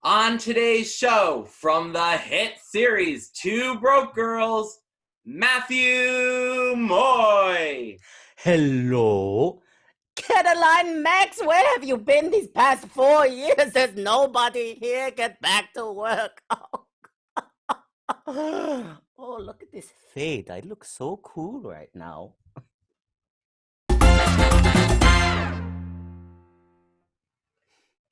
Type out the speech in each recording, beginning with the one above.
On today's show, from the hit series Two Broke Girls, Matthew Moy. Hello? Caroline Max, where have you been these past 4 years? There's nobody here. Get back to work. Oh, look at this fade. I look so cool right now.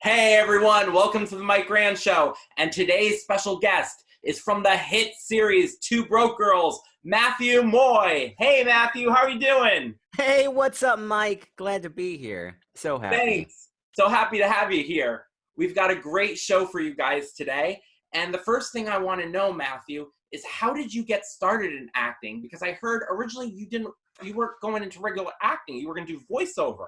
Hey everyone, welcome to the Mike Grand Show. And today's special guest is from the hit series Two Broke Girls, Matthew Moy. Hey Matthew, how are you doing? Hey, what's up, Mike? Glad to be here. So happy. Thanks. So happy to have you here. We've got a great show for you guys today. And the first thing I want to know, Matthew, is how did you get started in acting? Because I heard originally you weren't going into regular acting. You were going to do voiceover.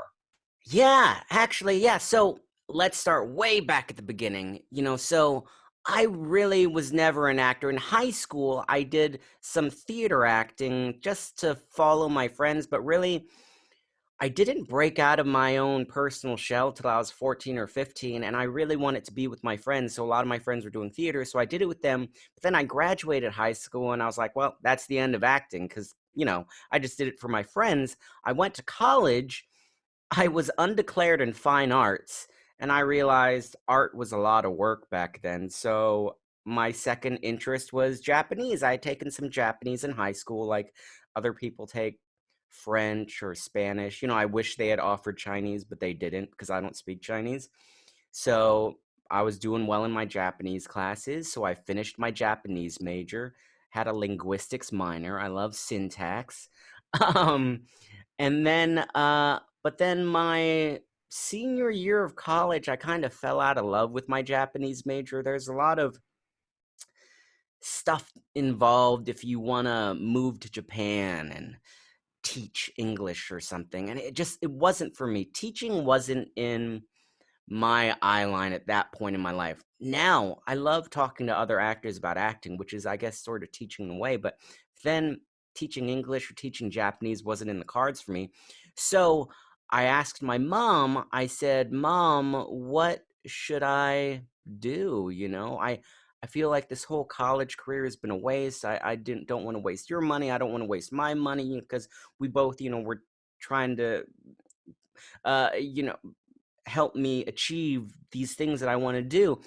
Yeah, actually, yeah. So let's start way back at the beginning. So I really was never an actor. In high school, I did some theater acting just to follow my friends, but really, I didn't break out of my own personal shell till I was 14 or 15, and I really wanted to be with my friends. So a lot of my friends were doing theater, so I did it with them. But then I graduated high school, and I was like, well, that's the end of acting because, I just did it for my friends. I went to college. I was undeclared in fine arts, and I realized art was a lot of work back then. So my second interest was Japanese. I had taken some Japanese in high school, like other people take French or Spanish. I wish they had offered Chinese, but they didn't because I don't speak Chinese. So I was doing well in my Japanese classes. So I finished my Japanese major, had a linguistics minor. I love syntax. Um, and then, but then my senior year of college, I kind of fell out of love with my Japanese major. There's a lot of stuff involved if you want to move to Japan and teach English or something. And it wasn't for me. Teaching wasn't in my eye line at that point in my life. Now, I love talking to other actors about acting, which is, I guess, sort of teaching the way. But then teaching English or teaching Japanese wasn't in the cards for me. So I asked my mom, I said, Mom, what should I do? I feel like this whole college career has been a waste. I don't want to waste your money. I don't want to waste my money because we both, we're trying to, uh, you know, help me achieve these things that I want to do.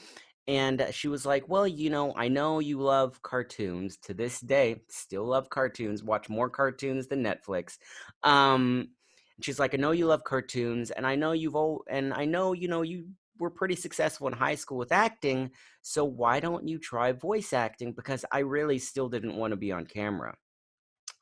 And she was like, well, I know you love cartoons. To this day, still love cartoons, watch more cartoons than Netflix. Um, she's like, I know you love cartoons, and I know you were pretty successful in high school with acting. So why don't you try voice acting? Because I really still didn't want to be on camera.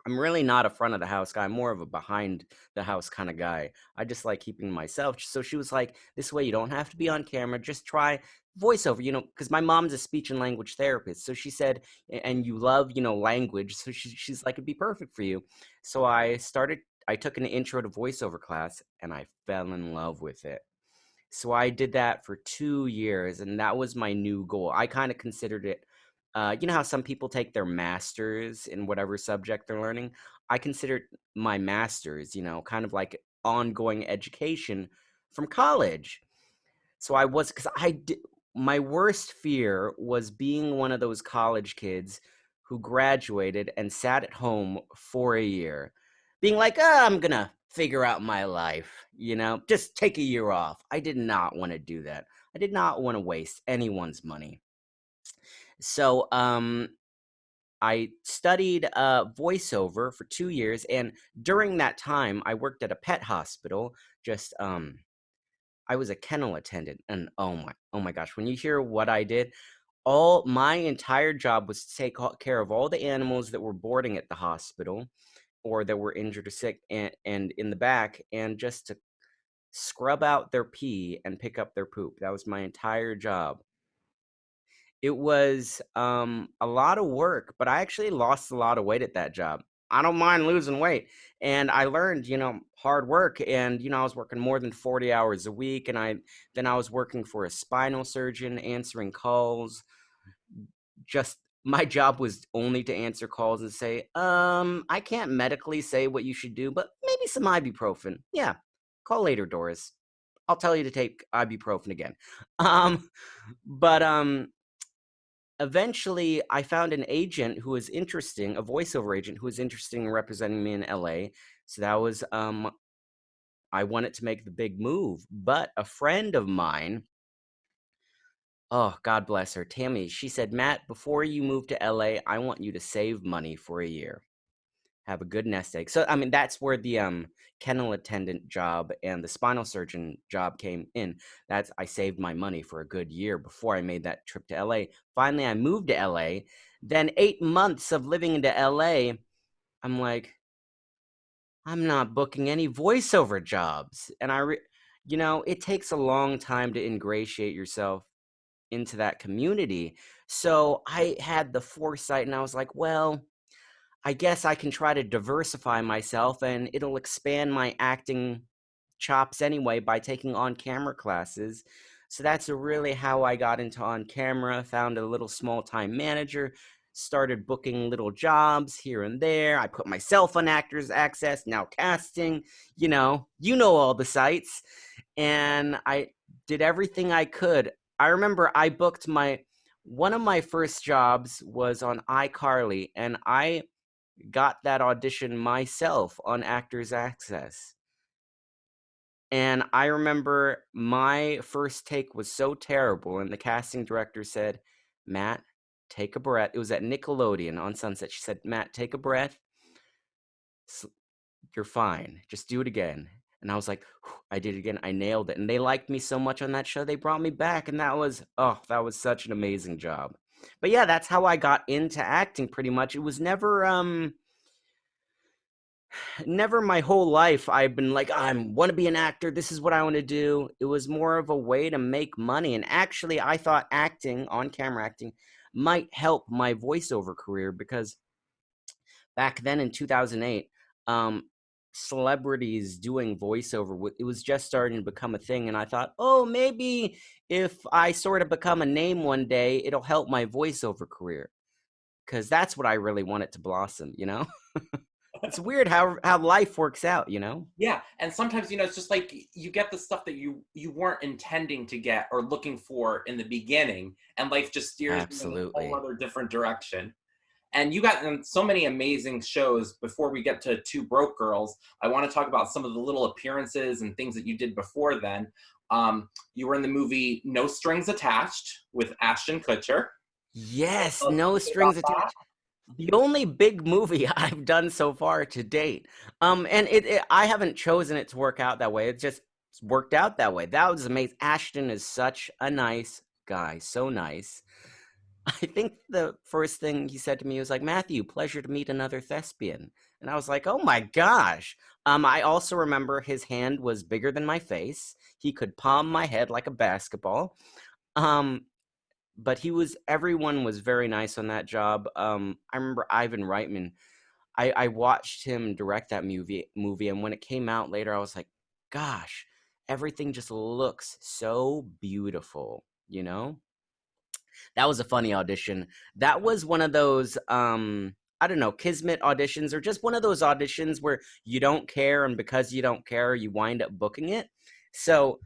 I'm really not a front of the house guy. I'm more of a behind the house kind of guy. I just like keeping to myself. So she was like, this way you don't have to be on camera. Just try voiceover, because my mom's a speech and language therapist. So she said, and you love, language. So she's like, it'd be perfect for you. So I took an intro to voiceover class and I fell in love with it. So I did that for 2 years, and that was my new goal. I kind of considered it, you know how some people take their masters in whatever subject they're learning? I considered my masters, kind of like ongoing education from college. So I was, because my worst fear was being one of those college kids who graduated and sat at home for a year, being like, I'm gonna figure out my life, just take a year off. I did not want to do that. I did not want to waste anyone's money. So, I studied voiceover for 2 years, and during that time, I worked at a pet hospital. Just I was a kennel attendant, and oh my gosh, when you hear what I did, all my entire job was to take care of all the animals that were boarding at the hospital or that were injured or sick, and in the back, and just to scrub out their pee and pick up their poop. That was my entire job. It was a lot of work, but I actually lost a lot of weight at that job. I don't mind losing weight. And I learned, hard work. And, I was working more than 40 hours a week. And I was working for a spinal surgeon, answering calls. Just my job was only to answer calls and say, I can't medically say what you should do, but maybe some ibuprofen. Yeah. Call later, Doris. I'll tell you to take ibuprofen again. Um, but eventually I found an agent who was interesting, a voiceover agent who was interested in representing me in LA. So that was I wanted to make the big move. But a friend of mine, oh God bless her, Tammy, she said, Matt, before you move to LA, I want you to save money for a year. Have a good nest egg. So I mean that's where the kennel attendant job and the spinal surgeon job came in. That's I saved my money for a good year before I made that trip to LA. Finally I moved to LA. Then 8 months of living into LA, I'm like, I'm not booking any voiceover jobs. And it takes a long time to ingratiate yourself into that community. So I had the foresight and I was like, well, I guess I can try to diversify myself and it'll expand my acting chops anyway by taking on camera classes. So that's really how I got into on camera, found a little small time manager, started booking little jobs here and there. I put myself on Actors Access, now casting, all the sites. And I did everything I could. I remember I booked one of my first jobs was on iCarly, and I got that audition myself on Actors Access. And I remember my first take was so terrible, and the casting director said, Matt, take a breath. It was at Nickelodeon on Sunset. She said, Matt, take a breath. You're fine. Just do it again. And I was like, I did it again. I nailed it. And they liked me so much on that show, they brought me back. And that was such an amazing job. But yeah, that's how I got into acting pretty much. It was never my whole life I've been like, I want to be an actor, this is what I want to do. It was more of a way to make money. And actually I thought acting, on camera acting, might help my voiceover career, because back then in 2008, celebrities doing voiceover, it was just starting to become a thing. And I thought, oh, maybe if I sort of become a name one day, it'll help my voiceover career, because that's what I really want it to blossom. It's weird how life works out. Yeah, and sometimes it's just like you get the stuff that you weren't intending to get or looking for in the beginning, and life just steers you in a whole Absolutely. other different direction. And you got in so many amazing shows. Before we get to Two Broke Girls, I want to talk about some of the little appearances and things that you did before then. You were in the movie No Strings Attached with Ashton Kutcher. Yes, Tell us a no little bit about strings that. attached. The only big movie I've done so far to date. And I haven't chosen it to work out that way. It just worked out that way. That was amazing. Ashton is such a nice guy, so nice. I think the first thing he said to me was like, Matthew, pleasure to meet another thespian. And I was like, oh my gosh. I also remember his hand was bigger than my face. He could palm my head like a basketball. Um, but everyone was very nice on that job. I remember Ivan Reitman. I watched him direct that movie, and when it came out later, I was like, gosh, everything just looks so beautiful. That was a funny audition. That was one of those I don't know, kismet auditions, or just one of those auditions where you don't care, and because you don't care, you wind up booking it. So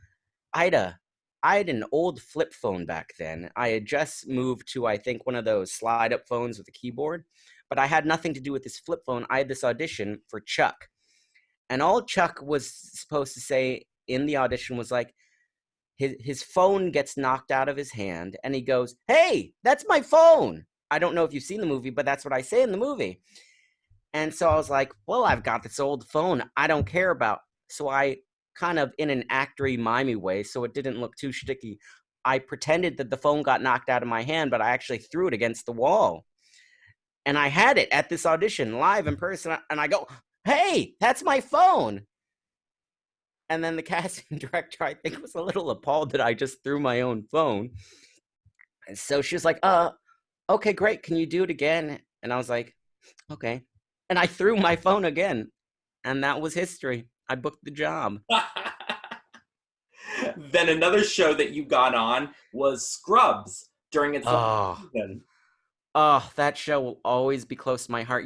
Ida, I had an old flip phone back then. I had just moved to, I think, one of those slide up phones with a keyboard, but I had nothing to do with this flip phone. I had this audition for Chuck. And all Chuck was supposed to say in the audition was like, his phone gets knocked out of his hand and he goes, Hey, that's my phone. I don't know if you've seen the movie, but that's what I say in the movie. And so I was like, well, I've got this old phone I don't care about. So I kind of, in an actory, mimey way, so it didn't look too sticky, I pretended that the phone got knocked out of my hand, but I actually threw it against the wall. And I had it at this audition live in person. And I go, Hey, that's my phone. And then the casting director, I think, was a little appalled that I just threw my own phone. And so she was like, okay, great. Can you do it again? And I was like, okay. And I threw my phone again. And that was history. I booked the job. Then another show that you got on was Scrubs during its last Oh, season. that show will always be close to my heart.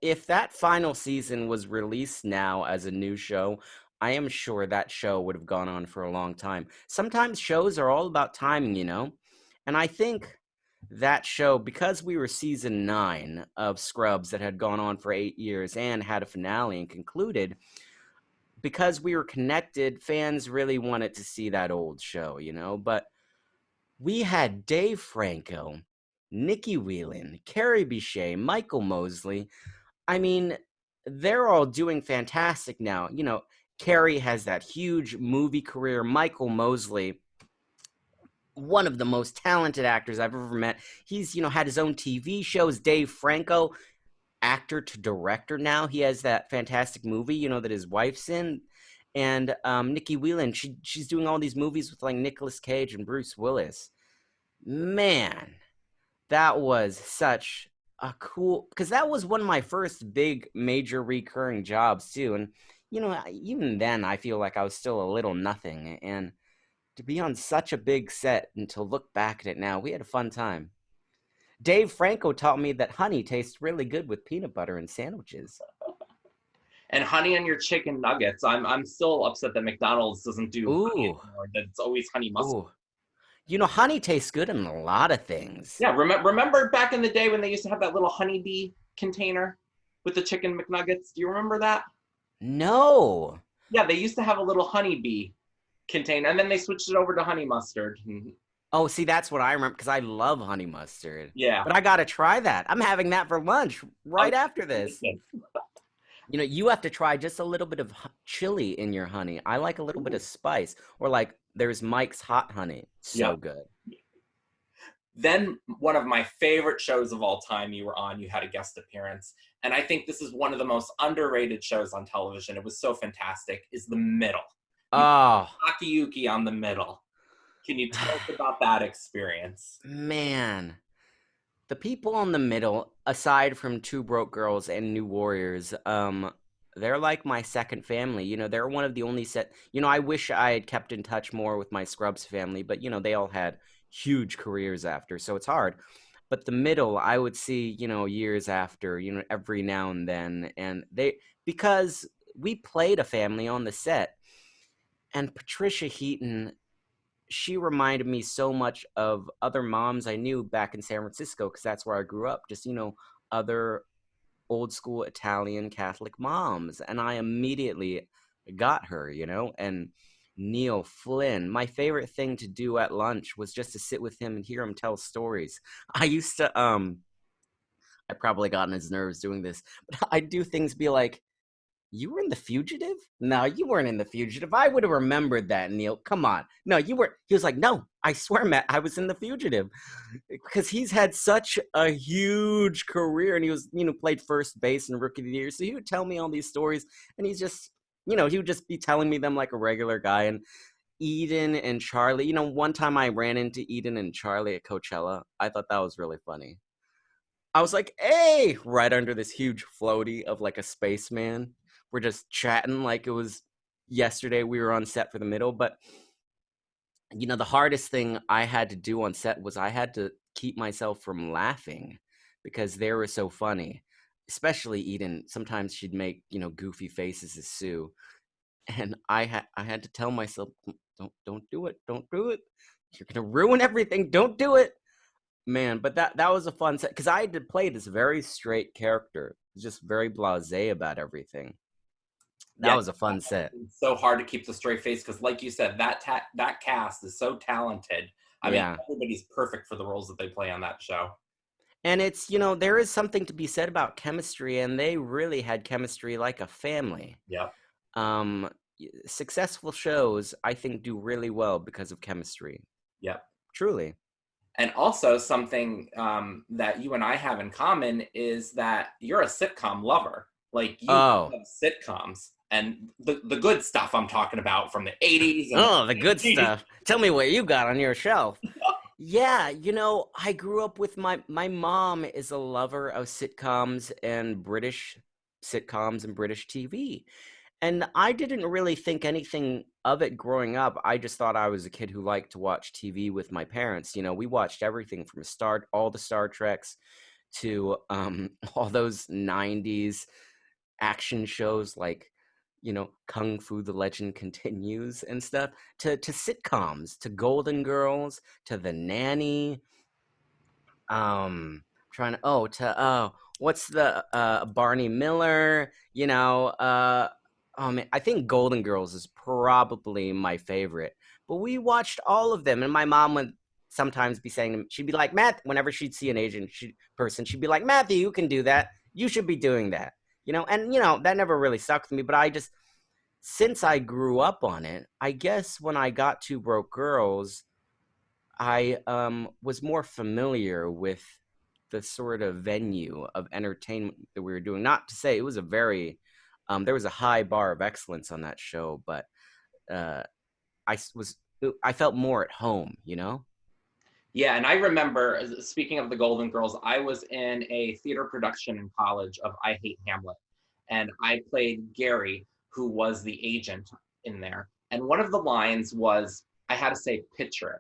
If that final season was released now as a new show, I am sure that show would have gone on for a long time. Sometimes shows are all about timing, and I think that show, because we were season 9 of Scrubs that had gone on for 8 years and had a finale and concluded, because we were connected, fans really wanted to see that old show, but we had Dave Franco, Nikki Whelan, Carrie Bichet, Michael Mosley. I mean, they're all doing fantastic now. Carrie has that huge movie career. Michael Mosley, one of the most talented actors I've ever met. He's, had his own TV shows. Dave Franco, actor to director now. He has that fantastic movie, that his wife's in. And Nikki Whelan, she's doing all these movies with like Nicolas Cage and Bruce Willis. Man, that was such a cool, because that was one of my first big major recurring jobs too. And even then I feel like I was still a little nothing, and to be on such a big set and to look back at it now, we had a fun time. Dave Franco taught me that honey tastes really good with peanut butter in sandwiches. And honey on your chicken nuggets. I'm still upset that McDonald's doesn't do honey Ooh, anymore. That it's always honey mustard. ooh. Honey tastes good in a lot of things. Yeah, remember back in the day when they used to have that little honeybee container with the chicken McNuggets? Do you remember that? No. Yeah, they used to have a little honeybee container, and then they switched it over to honey mustard. Oh, see, that's what I remember, because I love honey mustard. Yeah. But I got to try that. I'm having that for lunch right after this. You have to try just a little bit of chili in your honey. I like a little bit of spice. Or like there's Mike's Hot Honey. So good. Then one of my favorite shows of all time you were on, you had a guest appearance. And I think this is one of the most underrated shows on television. It was so fantastic, is The Middle. Oh. Takayuki on The Middle. Can you tell us about that experience? Man. The people on The Middle, aside from Two Broke Girls and New Warriors, they're like my second family. They're one of the only set. I wish I had kept in touch more with my Scrubs family, but they all had huge careers after, so it's hard. But The Middle, I would see, years after, every now and then, and because we played a family on the set, and Patricia Heaton, she reminded me so much of other moms I knew back in San Francisco, because that's where I grew up. Just, other old school Italian Catholic moms. And I immediately got her, and Neil Flynn. My favorite thing to do at lunch was just to sit with him and hear him tell stories. I used to, I probably got on his nerves doing this, but I'd do things be like, you were in The Fugitive? No, you weren't in The Fugitive. I would have remembered that, Neil. Come on. No, you weren't. He was like, no, I swear, Matt, I was in The Fugitive. Because he's had such a huge career, and he was, played first base and Rookie of the Year. So he would tell me all these stories, and he's just, he would just be telling me them like a regular guy. And Eden and Charlie, one time I ran into Eden and Charlie at Coachella. I thought that was really funny. I was like, hey, right under this huge floaty of like a spaceman. We're just chatting like it was yesterday we were on set for The Middle. But, the hardest thing I had to do on set was I had to keep myself from laughing because they were so funny. Especially Eden. Sometimes she'd make, goofy faces as Sue. And I had to tell myself, don't do it. Don't do it. You're going to ruin everything. Don't do it. Man, but that was a fun set because I had to play this very straight character, just very blasé about everything. That was a fun set. It's so hard to keep the straight face because, like you said, that cast is so talented. I mean, everybody's perfect for the roles that they play on that show. And it's, there is something to be said about chemistry, and they really had chemistry like a family. Yeah. Successful shows, I think, do really well because of chemistry. Yep. Truly. And also something that you and I have in common is that you're a sitcom lover. Like, you love sitcoms. And the good stuff I'm talking about from the 80s. And the good stuff. Tell me what you got on your shelf. Yeah, I grew up with my mom is a lover of sitcoms and British TV. And I didn't really think anything of it growing up. I just thought I was a kid who liked to watch TV with my parents. We watched everything from all the Star Treks to all those 90s action shows like, Kung Fu the Legend Continues and stuff, to sitcoms, to Golden Girls, to The Nanny, trying to what's the Barney Miller, oh man, I think Golden Girls is probably my favorite. But we watched all of them, and my mom would sometimes be saying to me, she'd be like, Matt, whenever she'd see an Asian person, she'd be like, Matthew, you can do that. You should be doing that. And that never really stuck with me, but I just, since I grew up on it, I guess when I got to Broke Girls, I was more familiar with the sort of venue of entertainment that we were doing. Not to say it was a very, there was a high bar of excellence on that show, but uh, I felt more at home. Yeah, and I remember, speaking of the Golden Girls, I was in a theater production in college of I Hate Hamlet, and I played Gary, who was the agent in there. And one of the lines was, I had to say, picture it.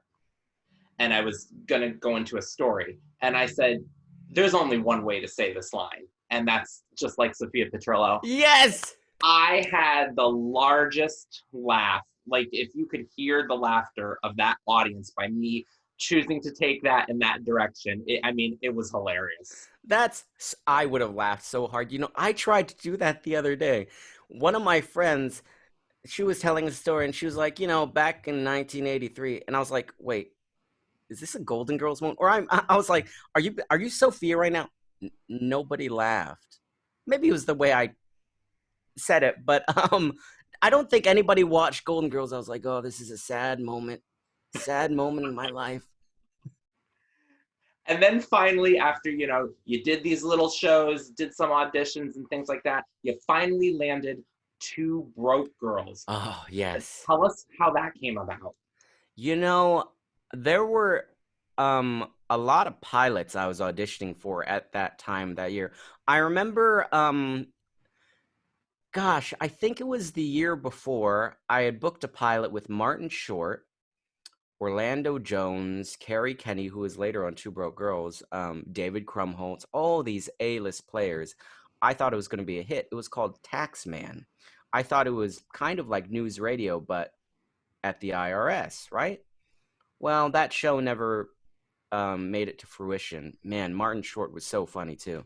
And I was going to go into a story. And I said, there's only one way to say this line. And that's just like Sophia Petrillo. Yes! I had the largest laugh. Like, if you could hear the laughter of that audience by me choosing to take that in that direction, it was hilarious. I would have laughed so hard. I tried to do that the other day. One of my friends, she was telling a story, and she was like, back in 1983. And I was like, wait, is this a Golden Girls moment? Or I was like, are you Sophia right now? Nobody laughed. Maybe it was the way I said it, but I don't think anybody watched Golden Girls. I was like, oh, this is a sad moment in my life. And then finally, after you did these little shows, did some auditions and things like that, you finally landed Two Broke Girls. Oh, yes. Tell us how that came about. There were a lot of pilots I was auditioning for at that time that year. I remember I think it was the year before, I had booked a pilot with Martin Short, Orlando Jones, Carrie Kenny, who was later on Two Broke Girls, David Krumholtz, all these A-list players. I thought it was going to be a hit. It was called Taxman. I thought it was kind of like news radio, but at the IRS, right? Well, that show never made it to fruition. Man, Martin Short was so funny too.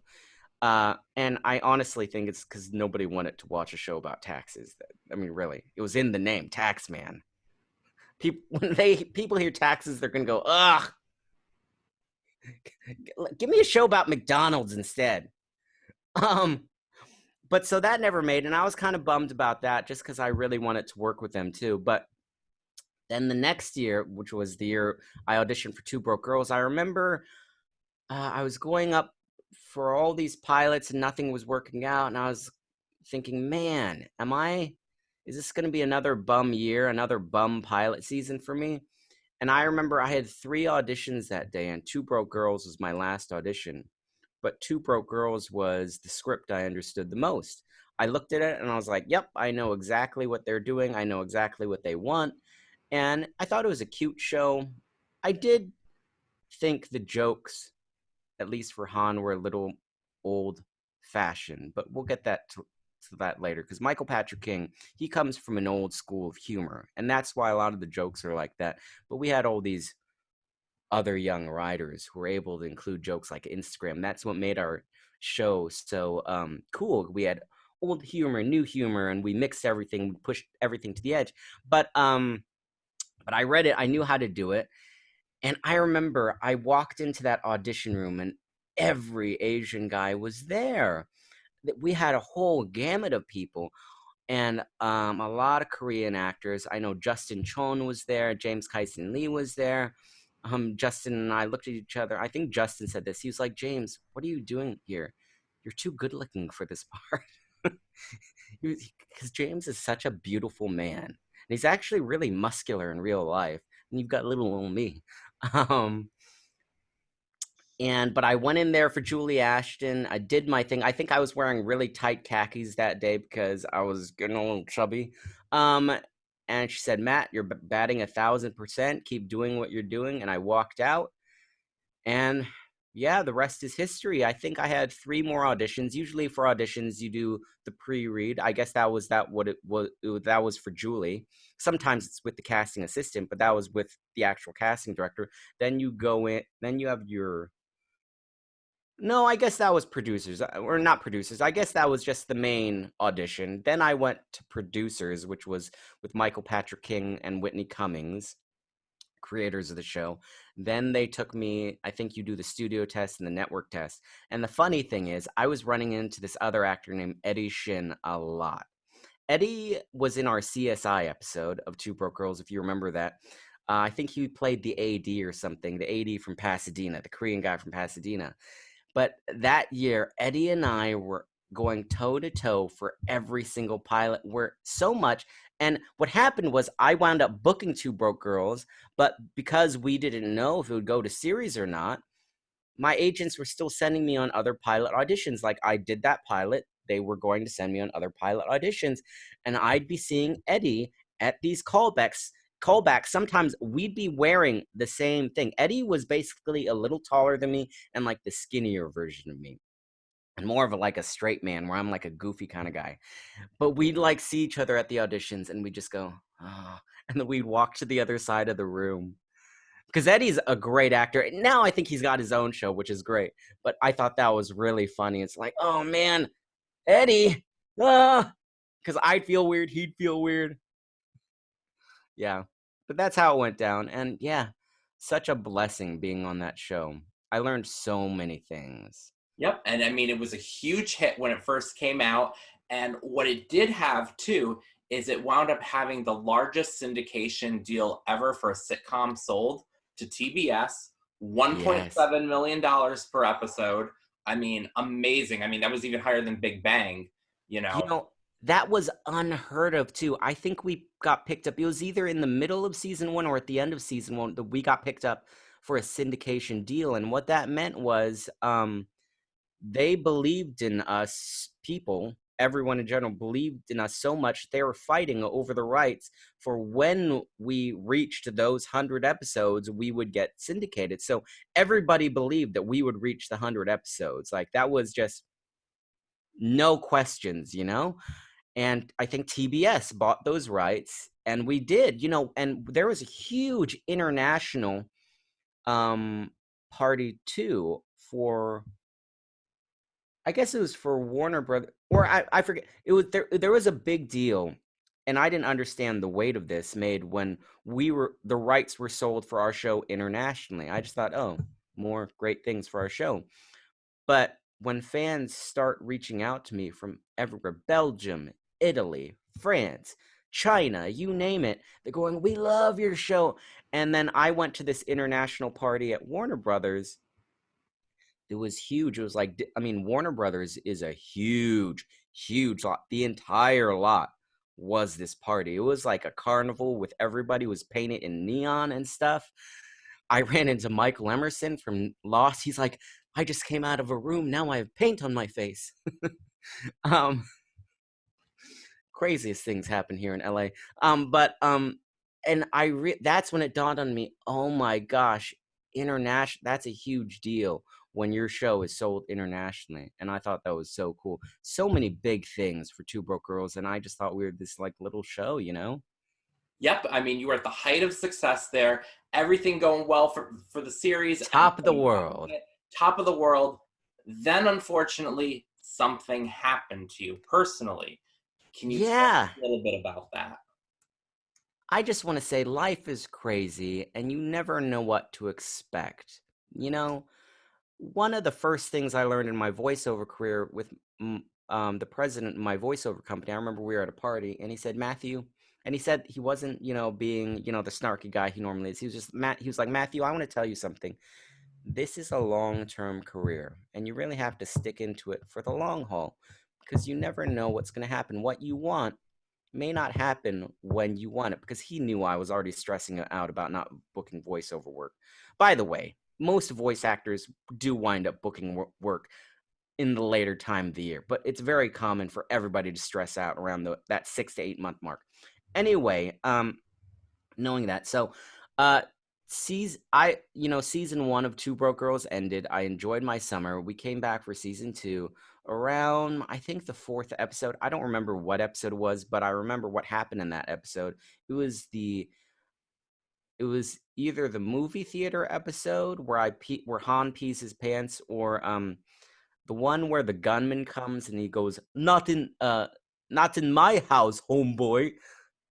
And I honestly think it's because nobody wanted to watch a show about taxes. Really, it was in the name, Taxman. When people hear taxes, they're gonna go, ugh. Give me a show about McDonald's instead. But so that never made, and I was kind of bummed about that, just because I really wanted to work with them too. But then the next year, which was the year I auditioned for Two Broke Girls, I remember I was going up for all these pilots and nothing was working out, and I was thinking, man, is this going to be another bum year, another bum pilot season for me? And I remember I had 3 auditions that day, and Two Broke Girls was my last audition. But Two Broke Girls was the script I understood the most. I looked at it and I was like, yep, I know exactly what they're doing. I know exactly what they want. And I thought it was a cute show. I did think the jokes, at least for Han, were a little old-fashioned, but we'll get to that later, because Michael Patrick King, he comes from an old school of humor, and that's why a lot of the jokes are like that. But we had all these other young writers who were able to include jokes like Instagram. That's what made our show so cool. We had old humor, new humor, and we mixed everything, we pushed everything to the edge. But I read it, I knew how to do it. And I remember I walked into that audition room and every Asian guy was there. We had a whole gamut of people, and a lot of Korean actors. I know Justin Chon was there, James Kyson Lee was there. Justin and I looked at each other. I think Justin said this. He was like, James, what are you doing here? You're too good looking for this part. Because James is such a beautiful man. And he's actually really muscular in real life. And you've got little old me. But I went in there for Julie Ashton. I did my thing. I think I was wearing really tight khakis that day because I was getting a little chubby. And she said, Matt, you're batting 1,000%. Keep doing what you're doing. And I walked out. And yeah, the rest is history. I think I had 3 more auditions. Usually for auditions, you do the pre-read. I guess that was what it was. That was for Julie. Sometimes it's with the casting assistant, but that was with the actual casting director. Then you go in. Then you have your. No, I guess that was producers or not producers. I guess that was just the main audition. Then I went to producers, which was with Michael Patrick King and Whitney Cummings, creators of the show. Then they took me, I think you do the studio test and the network test. And the funny thing is, I was running into this other actor named Eddie Shin a lot. Eddie was in our CSI episode of Two Broke Girls, if you remember that. I think he played the AD or something, the AD from Pasadena, the Korean guy from Pasadena. But that year, Eddie and I were going toe to toe for every single pilot. We're so much. And what happened was I wound up booking Two Broke Girls, but because we didn't know if it would go to series or not, my agents were still sending me on other pilot auditions. Like I did that pilot, they were going to send me on other pilot auditions, and I'd be seeing Eddie at these callbacks. Sometimes we'd be wearing the same thing. Eddie was basically a little taller than me and like the skinnier version of me, and more of like a straight man, where I'm like a goofy kind of guy. But we'd like see each other at the auditions, and we'd just go, oh, and then we'd walk to the other side of the room because Eddie's a great actor. Now I think he's got his own show, which is great. But I thought that was really funny. It's like, oh man, Eddie, because I'd feel weird, he'd feel weird. Yeah, but that's how it went down. And yeah, such a blessing being on that show. I learned so many things. Yep. And I mean, it was a huge hit when it first came out. And what it did have too is it wound up having the largest syndication deal ever for a sitcom sold to TBS, Yes. $1.7 million per episode. I mean, amazing. I mean, that was even higher than Big Bang, you You know. know, that was unheard of too. I think we got picked up. It was either in the middle of season 1 or at the end of season 1 that we got picked up for a syndication deal. And what that meant was they believed in us, people, everyone in general believed in us so much they were fighting over the rights for when we reached those 100 episodes we would get syndicated. So everybody believed that we would reach the 100 episodes. Like that was just no questions, you know? And I think TBS bought those rights, and we did, you know, and there was a huge international um party too for, I guess it was for Warner Brother, or I forget. It was there was a big deal, and I didn't understand the weight of this made when the rights were sold for our show internationally. I just thought, oh, more great things for our show. But when fans start reaching out to me from everywhere, Belgium, Italy, France, China, you name it, they're going, "We love your show." And then I went to this international party at Warner Brothers. It was huge. It was like, I mean, Warner Brothers is a huge, huge lot. The entire lot was this party. It was like a carnival with everybody was painted in neon and stuff. I ran into Michael Emerson from Lost. He's like, I just came out of a room. Now I have paint on my face. um, Craziest things happen here in LA. But and that's when it dawned on me, oh my gosh, international, that's a huge deal when your show is sold internationally. And I thought that was so cool. So many big things for Two Broke Girls, and I just thought we were this like little show, you know? Yep. I mean, you were at the height of success there. Everything going well for the series. Top of the world. Top of the world. Then, unfortunately, something happened to you personally. Can you tell us Yeah. a little bit about that? I just want to say life is crazy and you never know what to expect. You know, one of the first things I learned in my voiceover career with the president of my voiceover company, I remember we were at a party and he said, Matthew, and he said he wasn't, you know, being, you know, the snarky guy he normally is. He was just, he was like, Matthew, I want to tell you something. This is a long-term career and you really have to stick into it for the long haul because you never know what's going to happen. What you want may not happen when you want it, because he knew I was already stressing out about not booking voiceover work. By the way, most voice actors do wind up booking work in the later time of the year, but it's very common for everybody to stress out around that 6 to 8 month mark. Anyway, knowing that, so season one of Two Broke Girls ended. I enjoyed my summer. We came back for season two around, I think, the fourth episode. I don't remember what episode it was, but I remember what happened in that episode. It was either the movie theater episode where where Han pees his pants, or the one where the gunman comes and he goes, not in my house, homeboy.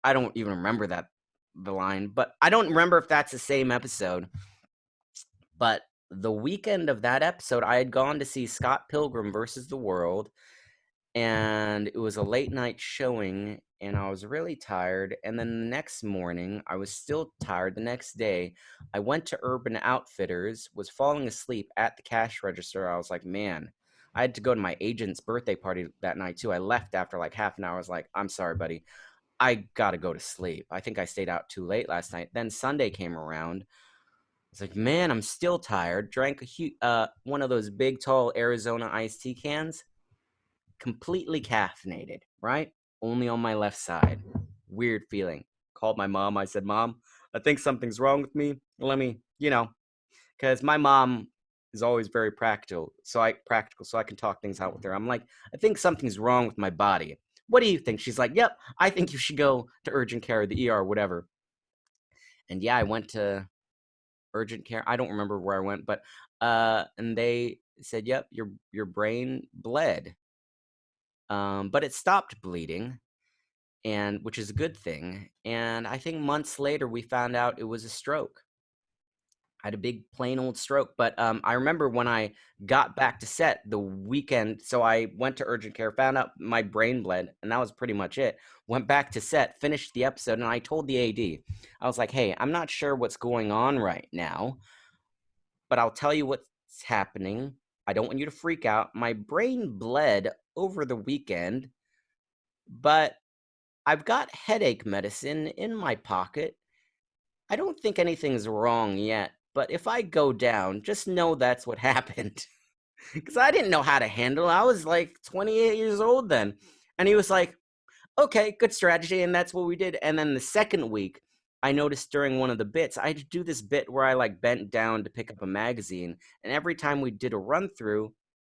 I don't even remember the line, but I don't remember if that's the same episode. But the weekend of that episode, I had gone to see Scott Pilgrim versus the World, and it was a late night showing, and I was really tired. And then the next morning, I was still tired. The next day, I went to Urban Outfitters, was falling asleep at the cash register. I was like, man, I had to go to my agent's birthday party that night too. I left after like half an hour. I was like, I'm sorry, buddy. I gotta go to sleep. I think I stayed out too late last night. Then Sunday came around. I was like, man, I'm still tired. Drank one of those big, tall Arizona iced tea cans. Completely caffeinated, right? Only on my left side. Weird feeling. Called my mom. I said, Mom, I think something's wrong with me. Let me, because my mom is always very practical, so I can talk things out with her. I'm like, I think something's wrong with my body. What do you think? She's like, yep, I think you should go to urgent care, the ER, whatever. And yeah, I went to urgent care. I don't remember where I went, but and they said, yep, your brain bled. But it stopped bleeding, and which is a good thing. And I think months later we found out it was a stroke. I had a big plain old stroke. But I remember when I got back to set the weekend, so I went to urgent care, found out my brain bled, and that was pretty much it. Went back to set, finished the episode, and I told the AD, I was like, hey, I'm not sure what's going on right now, but I'll tell you what's happening. I don't want you to freak out. My brain bled over the weekend, but I've got headache medicine in my pocket. I don't think anything's wrong yet, but if I go down, just know that's what happened. Because I didn't know how to handle it. I was like 28 years old then. And he was like, okay, good strategy. And that's what we did. And then the second week, I noticed during one of the bits, I had to do this bit where I like bent down to pick up a magazine. And every time we did a run through,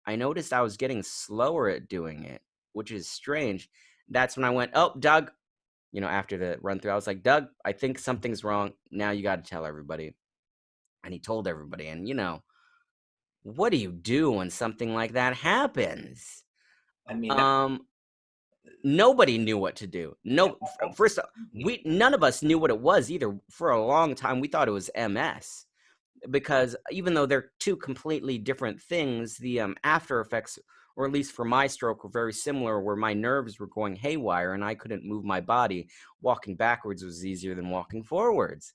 I noticed I was getting slower at doing it, which is strange. That's when I went, oh, Doug, after the run through, I was like, Doug, I think something's wrong. Now you got to tell everybody. And he told everybody. And, what do you do when something like that happens? I mean, Nobody knew what to do. No, first, none of us knew what it was either. For a long time, we thought it was MS. Because even though they're two completely different things, the after effects, or at least for my stroke, were very similar, where my nerves were going haywire and I couldn't move my body. Walking backwards was easier than walking forwards.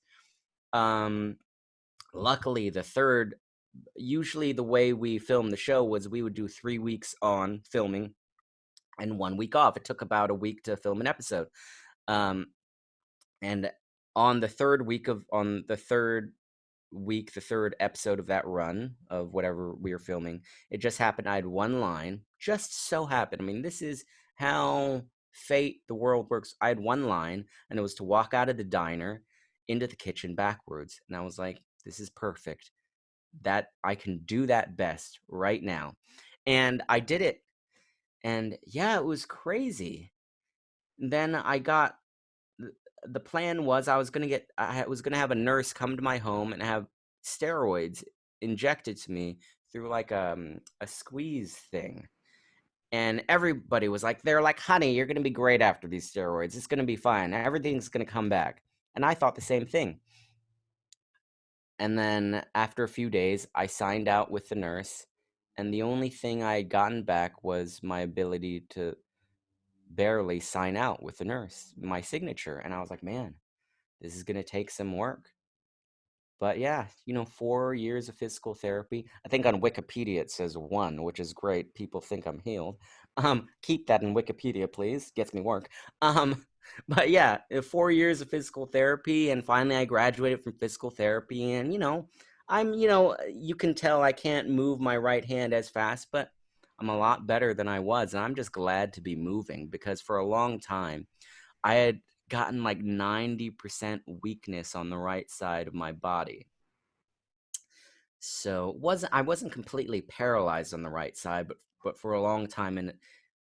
Luckily, usually the way we filmed the show was we would do 3 weeks on filming and 1 week off. It took about a week to film an episode. And on the third episode of that run of whatever we were filming, it just happened I had one line. Just so happened. I mean, this is how fate, the world works. I had one line, and it was to walk out of the diner into the kitchen backwards. And I was like, this is perfect. That I can do that best right now. And I did it. And yeah, it was crazy. Then the plan was I was going to have a nurse come to my home and have steroids injected to me through like a squeeze thing. And everybody was like, they're like, honey, you're going to be great after these steroids. It's going to be fine. Everything's going to come back. And I thought the same thing. And then after a few days, I signed out with the nurse. And the only thing I had gotten back was my ability to barely sign out with the nurse, my signature. And I was like, man, this is going to take some work. But yeah, 4 years of physical therapy. I think on Wikipedia it says 1, which is great. People think I'm healed. Keep that in Wikipedia, please. Gets me work. But yeah, 4 years of physical therapy, and finally I graduated from physical therapy. And I'm, you can tell I can't move my right hand as fast, but I'm a lot better than I was, and I'm just glad to be moving, because for a long time I had gotten like 90% weakness on the right side of my body. So I wasn't completely paralyzed on the right side, but for a long time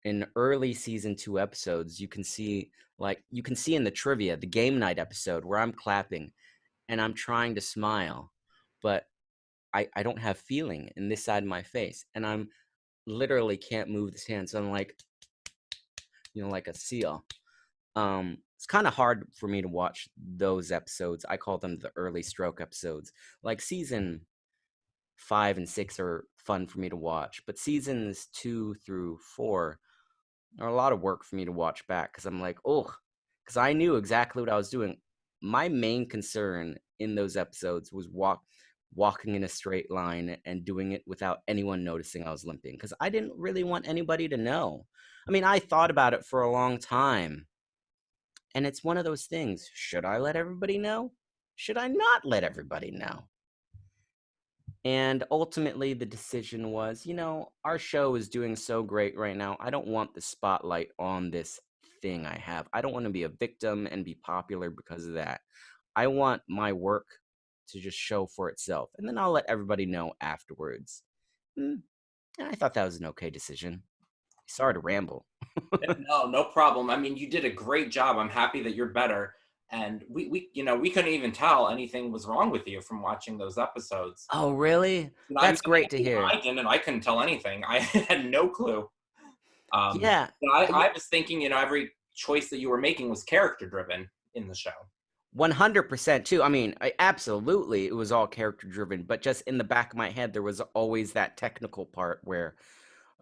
in early season 2 episodes, you can see in the trivia, the game night episode where I'm clapping and I'm trying to smile, but I don't have feeling in this side of my face, and I'm literally can't move this hand. So I'm like, like a seal. It's kind of hard for me to watch those episodes. I call them the early stroke episodes. Like season 5 and 6 are fun for me to watch, but seasons 2 through 4 are a lot of work for me to watch back because I'm like, oh, because I knew exactly what I was doing. My main concern in those episodes was walking in a straight line and doing it without anyone noticing I was limping because I didn't really want anybody to know. I mean, I thought about it for a long time, and it's one of those things. Should I let everybody know? Should I not let everybody know? And ultimately, the decision was, our show is doing so great right now. I don't want the spotlight on this thing I have. I don't want to be a victim and be popular because of that. I want my work to just show for itself. And then I'll let everybody know afterwards. And I thought that was an okay decision. Sorry to ramble. No, no problem. I mean, you did a great job. I'm happy that you're better. And we couldn't even tell anything was wrong with you from watching those episodes. Oh, really? I mean, That's great to even hear. I didn't. I couldn't tell anything. I had no clue. Yeah. I was thinking, every choice that you were making was character driven in the show. 100% too. I mean, absolutely, it was all character driven, but just in the back of my head, there was always that technical part where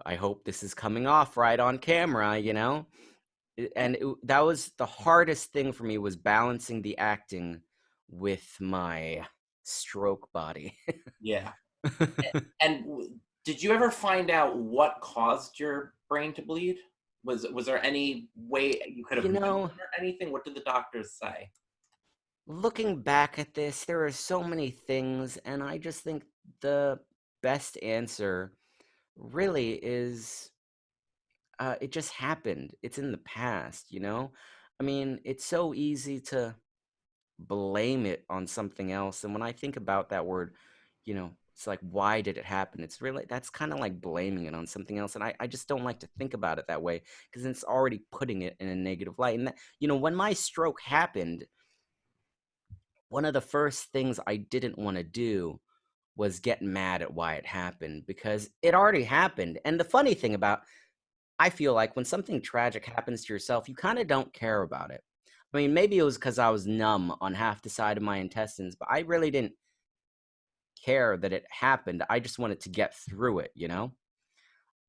I hope this is coming off right on camera, And that was the hardest thing for me was balancing the acting with my stroke body. Yeah. And did you ever find out what caused your brain to bleed? Was there any way you could have you known know, or anything? What did the doctors say? Looking back at this, there are so many things, and I just think the best answer really is it just happened. It's in the past. I mean, it's so easy to blame it on something else. And when I think about that word, it's like, why did it happen? It's really, that's kind of like blaming it on something else. And I just don't like to think about it that way because it's already putting it in a negative light. And, when my stroke happened, one of the first things I didn't want to do was get mad at why it happened because it already happened. And the funny thing about, I feel like when something tragic happens to yourself, you kind of don't care about it. I mean, maybe it was because I was numb on half the side of my intestines, but I really didn't care that it happened. I just wanted to get through it.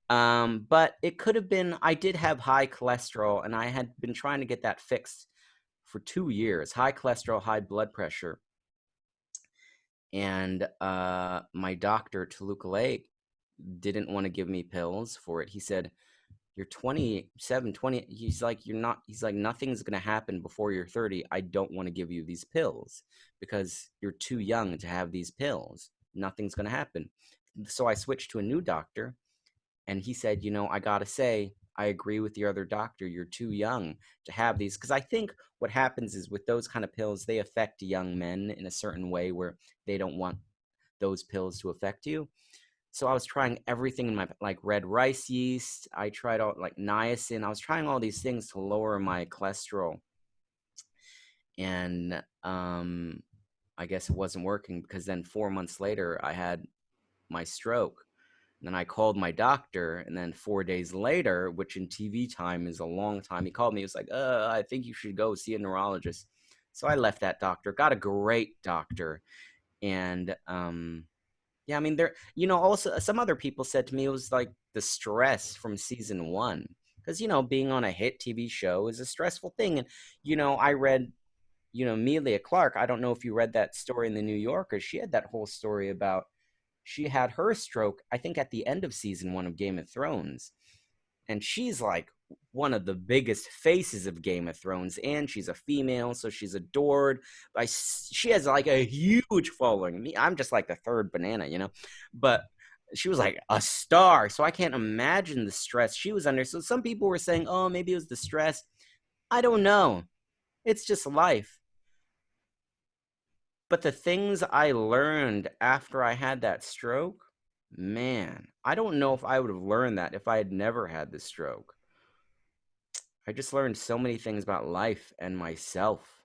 But it could have been, I did have high cholesterol, and I had been trying to get that fixed for 2 years. High cholesterol, high blood pressure. And my doctor, Toluca Lake, didn't want to give me pills for it. He said, you're 27, 20. He's like, nothing's going to happen before you're 30. I don't want to give you these pills because you're too young to have these pills. Nothing's going to happen. So I switched to a new doctor, and he said, I got to say, I agree with your other doctor. You're too young to have these. Because I think what happens is with those kind of pills, they affect young men in a certain way where they don't want those pills to affect you. So I was trying everything in my, like, red rice yeast. I tried all, like, niacin. I was trying all these things to lower my cholesterol. And I guess it wasn't working because then 4 months later, I had my stroke. And then I called my doctor. And then 4 days later, which in TV time is a long time, he called me. He was like, I think you should go see a neurologist. So I left that doctor, got a great doctor. And yeah, I mean, also some other people said to me it was like the stress from season 1. Because, being on a hit TV show is a stressful thing. And, I read, Emilia Clarke. I don't know if you read that story in the New Yorker. She had that whole story about she had her stroke, I think, at the end of season 1 of Game of Thrones. And she's like one of the biggest faces of Game of Thrones, and she's a female, so she's adored. She has like a huge following. I'm just like the third banana. But she was like a star, so I can't imagine the stress she was under. So some people were saying, oh, maybe it was the stress. I don't know. It's just life. But the things I learned after I had that stroke, man, I don't know if I would have learned that if I had never had the stroke. I just learned so many things about life and myself.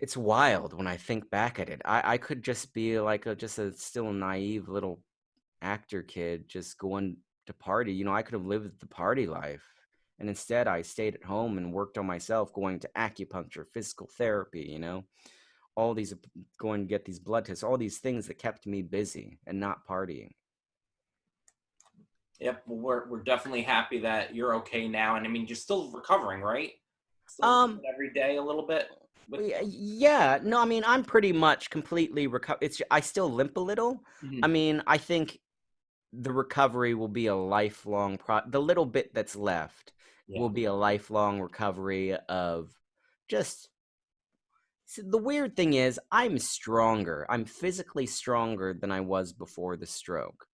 It's wild when I think back at it. I could just be like just a still naive little actor kid just going to party. I could have lived the party life. And instead, I stayed at home and worked on myself, going to acupuncture, physical therapy, all these, going to get these blood tests, all these things that kept me busy and not partying. Yep, well, we're definitely happy that you're okay now, and I mean, you're still recovering, right? Still Um, every day a little bit with. yeah, no, I mean, I'm pretty much completely recovered. I still limp a little. I Mhm. mean, I think the recovery will be a lifelong the little bit that's left Yeah. will be a lifelong recovery of just the weird thing is I'm stronger. I'm physically stronger than I was before the stroke.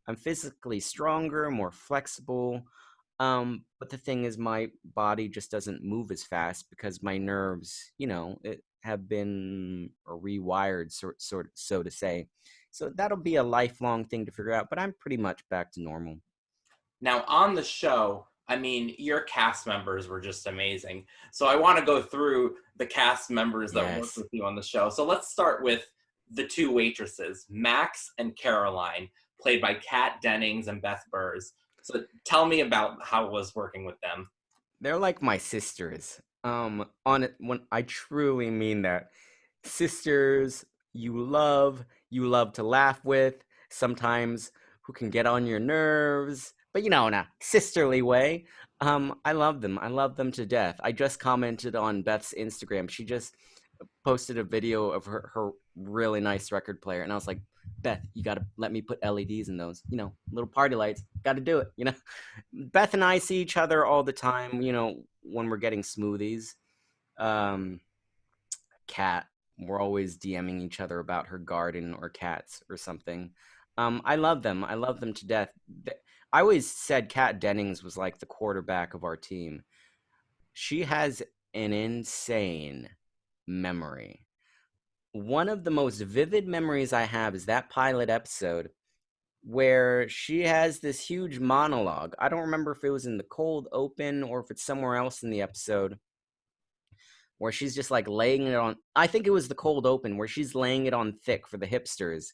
I'm physically stronger, more flexible. But the thing is my body just doesn't move as fast because my nerves, have been rewired sort so to say. So that'll be a lifelong thing to figure out, but I'm pretty much back to normal. Now on the show, I mean, your cast members were just amazing. So I want to go through the cast members that work Yes. with you on the show. So let's start with the two waitresses, Max and Caroline, played by Kat Dennings and Beth Burrs. So tell me about how it was working with them. They're like my sisters. On it when I truly mean that. Sisters you love to laugh with, sometimes who can get on your nerves, but in a sisterly way. I love them. I love them to death. I just commented on Beth's Instagram. She just posted a video of her really nice record player, and I was like, Beth, you gotta let me put LEDs in those, little party lights. Gotta do it. Beth and I see each other all the time, when we're getting smoothies. Um, Cat, we're always DMing each other about her garden or cats or something. I love them. I love them to death. I always said Kat Dennings was like the quarterback of our team. She has an insane memory. One of the most vivid memories I have is that pilot episode where she has this huge monologue. I don't remember if it was in the cold open or if it's somewhere else in the episode where she's just like laying it on. I think it was the cold open where she's laying it on thick for the hipsters.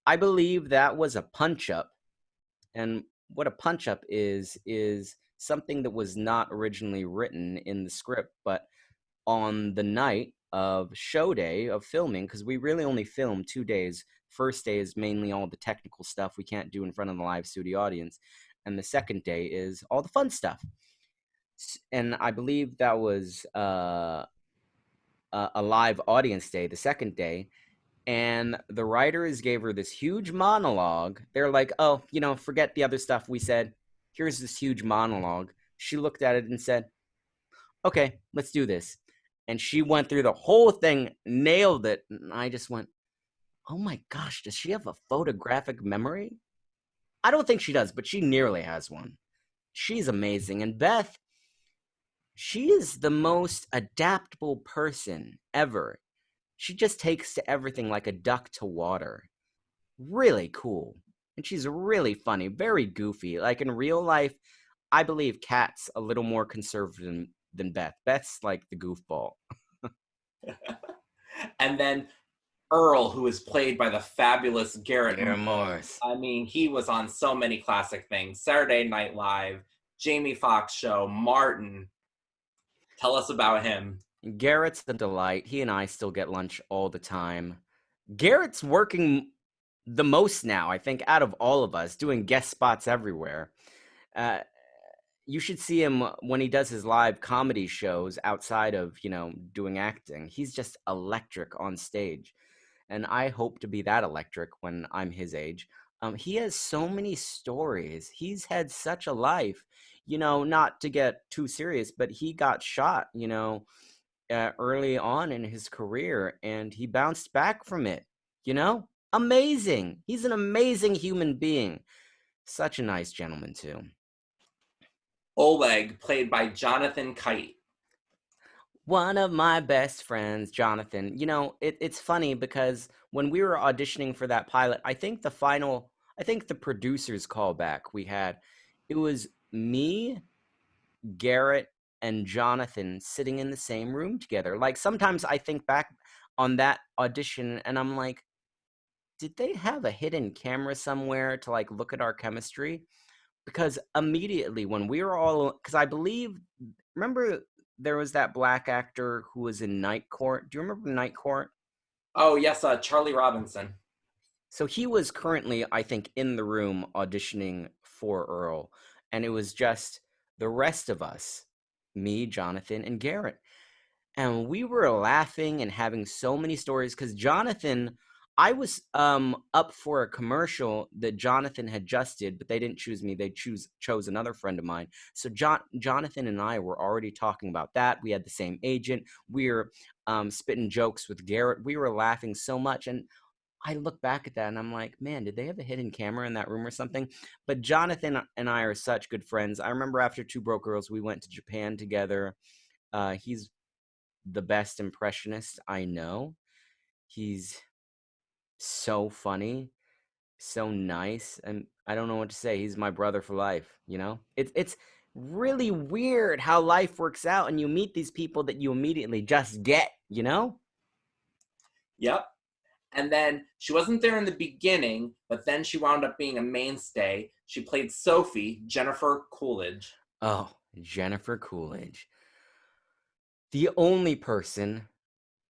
I believe that was a punch up. And what a punch up is something that was not originally written in the script, but on the night of show day of filming, because we really only film 2 days. First day is mainly all the technical stuff we can't do in front of the live studio audience, and the second day is all the fun stuff. And I believe that was a live audience day, the second day, and the writers gave her this huge monologue. They're like, "Oh, forget the other stuff we said. Here's this huge monologue." She looked at it and said, "Okay, let's do this." And she went through the whole thing, nailed it. And I just went, "Oh my gosh, does she have a photographic memory?" I don't think she does, but she nearly has one. She's amazing. And Beth, she is the most adaptable person ever. She just takes to everything like a duck to water. Really cool. And she's really funny, very goofy. Like in real life, I believe Kat's a little more conservative than Beth. Beth's like the goofball. And then Earl, who is played by the fabulous Garrett Garrett Morris. Morris. I mean, he was on so many classic things: Saturday Night Live, Jamie Foxx Show, Martin. Tell us about him. Garrett's the delight. He and I still get lunch all the time. Garrett's working the most now, I think, out of all of us, doing guest spots everywhere. Uh, you should see him when he does his live comedy shows outside of, doing acting. He's just electric on stage. And I hope to be that electric when I'm his age. He has so many stories. He's had such a life, not to get too serious, but he got shot, early on in his career, and he bounced back from it. Amazing. He's an amazing human being. Such a nice gentleman, too. Oleg, played by Jonathan Kite. One of my best friends, Jonathan. It's funny because when we were auditioning for that pilot, I think the producer's callback we had, it was me, Garrett, and Jonathan sitting in the same room together. Like sometimes I think back on that audition and I'm like, did they have a hidden camera somewhere to like look at our chemistry? Because immediately when we were all, because I believe, remember there was that black actor who was in Night Court. Do you remember Night Court? Oh yes, Charlie Robinson. So he was currently, I think, in the room auditioning for Earl, and it was just the rest of us, me, Jonathan, and Garrett. And we were laughing and having so many stories because Jonathan, I was up for a commercial that Jonathan had just did, but they didn't choose me. They chose another friend of mine. So Jonathan and I were already talking about that. We had the same agent. We were spitting jokes with Garrett. We were laughing so much, and I look back at that and I'm like, man, did they have a hidden camera in that room or something? But Jonathan and I are such good friends. I remember after Two Broke Girls, we went to Japan together. He's the best impressionist I know. He's so funny, so nice, and I don't know what to say. He's my brother for life. It's really weird how life works out and you meet these people that you immediately just get. Yep. And then she wasn't there in the beginning, but then she wound up being a mainstay. She played Sophie, Jennifer Coolidge. Oh, Jennifer Coolidge. The only person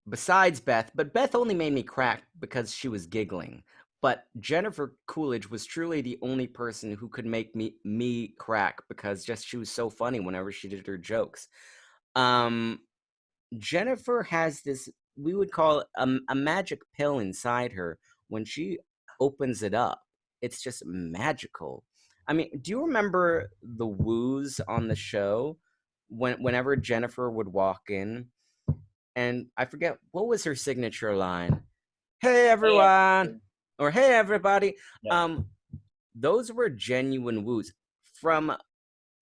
besides Beth, but Beth only made me crack because she was giggling. But Jennifer Coolidge was truly the only person who could make me crack because just she was so funny whenever she did her jokes. Jennifer has this, we would call it a magic pill inside her. When she opens it up, it's just magical. I mean, do you remember the woos on the show whenever Jennifer would walk in? And I forget what was her signature line. Hey Hey, everyone, everybody. or hey everybody. Yep. Um, those were genuine woos from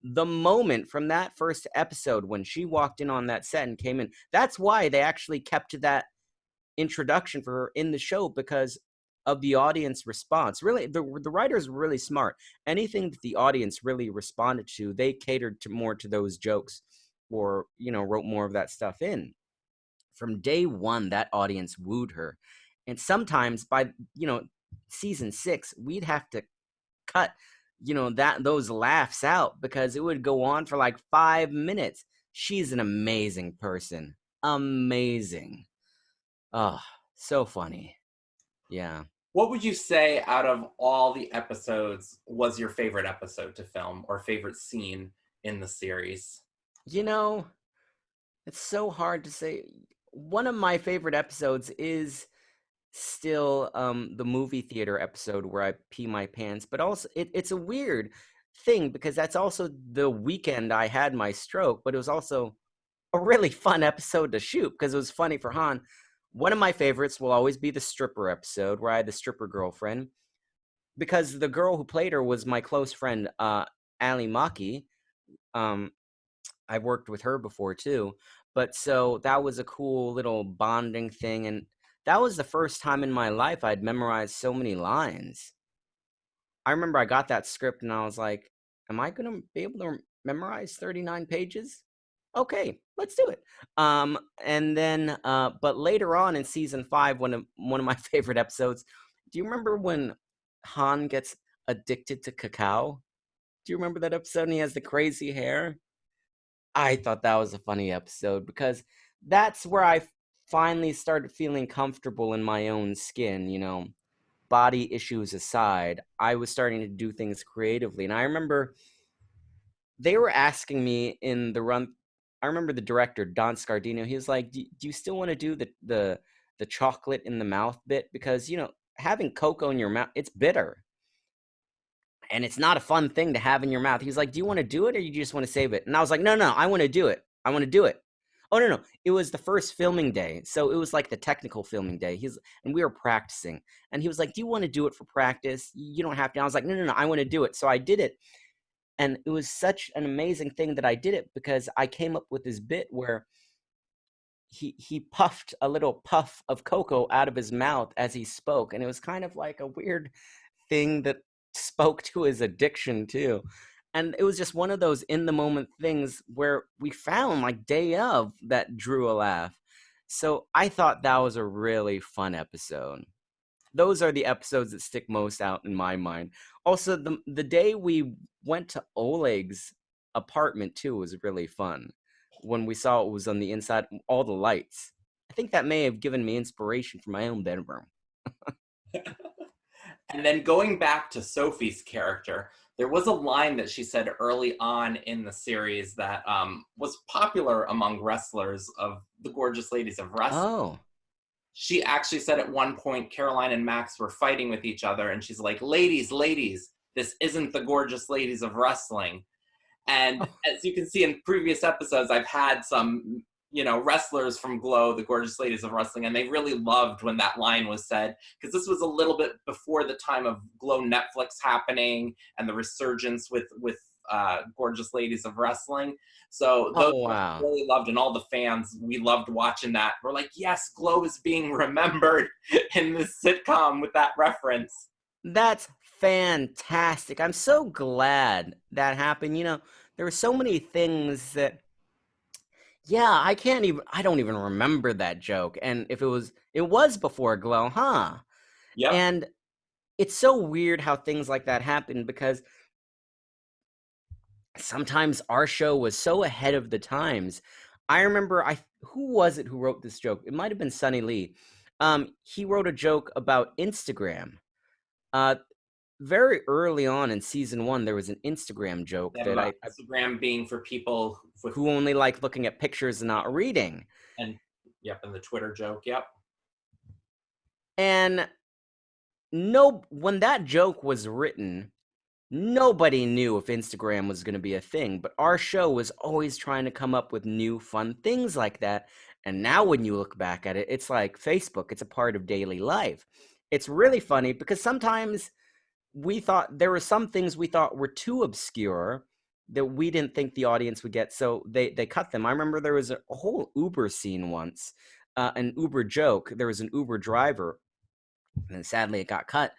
the moment from that first episode when she walked in on that set and came in. That's why they actually kept that introduction for her in the show because of the audience response. Really, the writers were really smart. Anything that the audience really responded to, they catered to more to those jokes, or wrote more of that stuff in. From day one, that audience wooed her. And sometimes by, season 6, we'd have to cut, those laughs out because it would go on for like 5 minutes. She's an amazing person. Amazing. Oh, so funny. Yeah. What would you say out of all the episodes was your favorite episode to film or favorite scene in the series? You know, it's so hard to say. One of my favorite episodes is still the movie theater episode where I pee my pants, but also it's a weird thing because that's also the weekend I had my stroke, but it was also a really fun episode to shoot because it was funny for Han. One of my favorites will always be the stripper episode where I had the stripper girlfriend because the girl who played her was my close friend, Ali Maki. Um, I've worked with her before too. But so that was a cool little bonding thing. And that was the first time in my life I'd memorized so many lines. I remember I got that script and I was like, am I going to be able to memorize 39 pages? Okay, let's do it. And then, but later on in season 5, one of my favorite episodes, do you remember when Han gets addicted to cacao? Do you remember that episode and he has the crazy hair? I thought that was a funny episode because that's where I finally started feeling comfortable in my own skin. Body issues aside, I was starting to do things creatively. And I remember they were asking me in the run. I remember the director, Don Scardino, he was like, do you still want to do the chocolate in the mouth bit? Because, having cocoa in your mouth, it's bitter. And it's not a fun thing to have in your mouth. He was like, do you want to do it or you just want to save it? And I was like, no, I want to do it. I want to do it. Oh, no. It was the first filming day. So it was like the technical filming day. And we were practicing. And he was like, do you want to do it for practice? You don't have to. I was like, no, I want to do it. So I did it. And it was such an amazing thing that I did it because I came up with this bit where he puffed a little puff of cocoa out of his mouth as he spoke, and it was kind of like a weird thing that spoke to his addiction too. And it was just one of those in the moment things where we found like day of that drew a laugh. So I thought that was a really fun episode. Those are the episodes that stick most out in my mind. Also, the day we went to Oleg's apartment too was really fun. When we saw it was on the inside, all the lights. I think that may have given me inspiration for my own bedroom. And then going back to Sophie's character, there was a line that she said early on in the series that was popular among wrestlers of the Gorgeous Ladies of Wrestling. Oh. She actually said at one point, Caroline and Max were fighting with each other, and she's like, ladies, ladies, this isn't the Gorgeous Ladies of Wrestling. And as you can see in previous episodes, I've had some, wrestlers from Glow, the Gorgeous Ladies of Wrestling, and they really loved when that line was said, because this was a little bit before the time of Glow Netflix happening and the resurgence with Gorgeous Ladies of Wrestling. So those Wow. really loved, and all the fans, we loved watching that. We're like, yes, Glow is being remembered in this sitcom with that reference. That's fantastic. I'm so glad that happened. There were so many things that, yeah, I don't even remember that joke. And if it was before Glow, huh? Yep. And it's so weird how things like that happen, because sometimes our show was so ahead of the times. I remember, who was it who wrote this joke? It might have been Sonny Lee. He wrote a joke about Instagram. Very early on in season 1, there was an Instagram joke that Instagram being for people who only like looking at pictures and not reading. And the Twitter joke, yep. And when that joke was written, nobody knew if Instagram was going to be a thing, but our show was always trying to come up with new fun things like that. And now when you look back at it, it's like Facebook, it's a part of daily life. It's really funny because sometimes we thought there were some things we thought were too obscure that we didn't think the audience would get, so they cut them. I remember there was a whole Uber scene once, an Uber joke. There was an Uber driver, and sadly it got cut.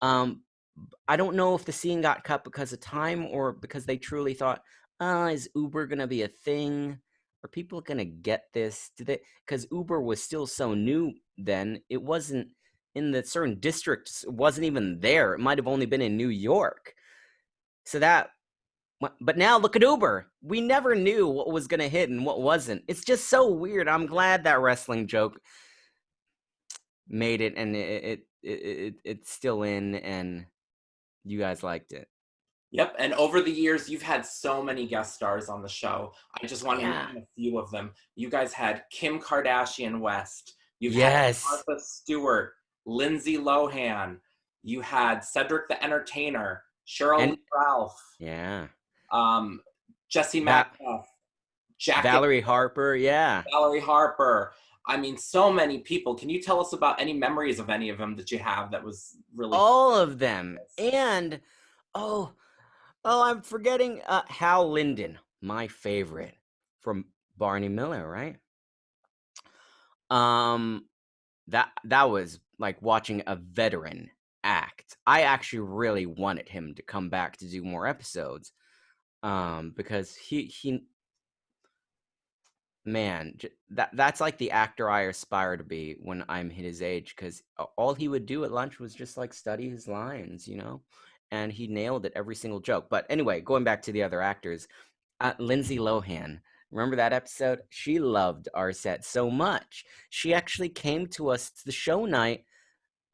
I don't know if the scene got cut because of time or because they truly thought, is Uber gonna be a thing? Are people gonna get this? Because Uber was still so new then, it wasn't in the certain districts, it wasn't even there. It might have only been in New York. But now look at Uber. We never knew what was gonna hit and what wasn't. It's just so weird. I'm glad that wrestling joke made it, and it's still in, and you guys liked it. Yep, and over the years, you've had so many guest stars on the show. I just want to name a few of them. You guys had Kim Kardashian West. You've had Martha Stewart, Lindsay Lohan. You had Cedric the Entertainer, Cheryl Lee Ralph. Yeah. Jesse Macbeth. Valerie Harper, yeah. Valerie Harper. I mean, so many people. Can you tell us about any memories of any of them that you have that was really... All of them. And, I'm forgetting Hal Linden, my favorite, from Barney Miller, right? That was like watching a veteran act. I actually really wanted him to come back to do more episodes, because he man, that's like the actor I aspire to be when I'm his age, because all he would do at lunch was just like study his lines, and he nailed it every single joke. But anyway, going back to the other actors, Lindsay Lohan. Remember that episode? She loved our set so much. She actually came to us to the show night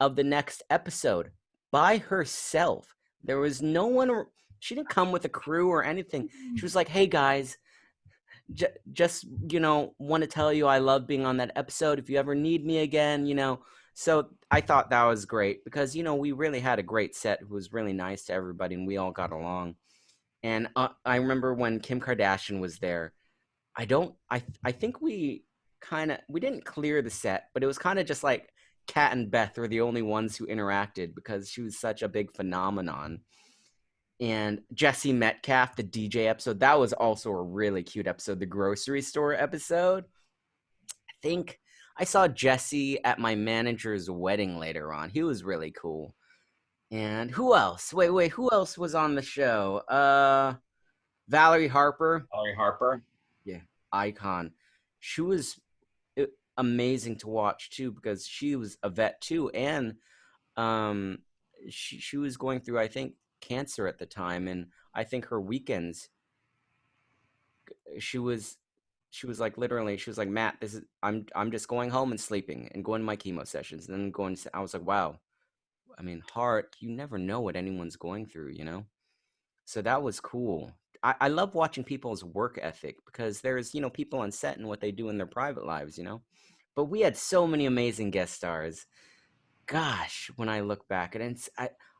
of the next episode by herself. There was no one. She didn't come with a crew or anything. She was like, hey guys, just want to tell you I love being on that episode. If you ever need me again, So I thought that was great because, we really had a great set who was really nice to everybody, and we all got along. And I remember when Kim Kardashian was there, I think we didn't clear the set, but it was kind of just like Kat and Beth were the only ones who interacted because she was such a big phenomenon. And Jesse Metcalf, the DJ episode, that was also a really cute episode. The grocery store episode, think I saw Jesse at my manager's wedding later on. He was really cool. And who else? Wait, who else was on the show? Valerie Harper. Valerie Harper. Yeah, icon. She was amazing to watch too because she was a vet too, and um, she was going through, I think, cancer at the time, and I think her weekends, she was like, literally, she was like, Matt, this is I'm just going home and sleeping and going to my chemo sessions and then going. I was like, wow. I mean, heart, you never know what anyone's going through, you know. So that was cool. I love watching people's work ethic because there's, people on set and what they do in their private lives, you know. But we had so many amazing guest stars. Gosh, when I look back, and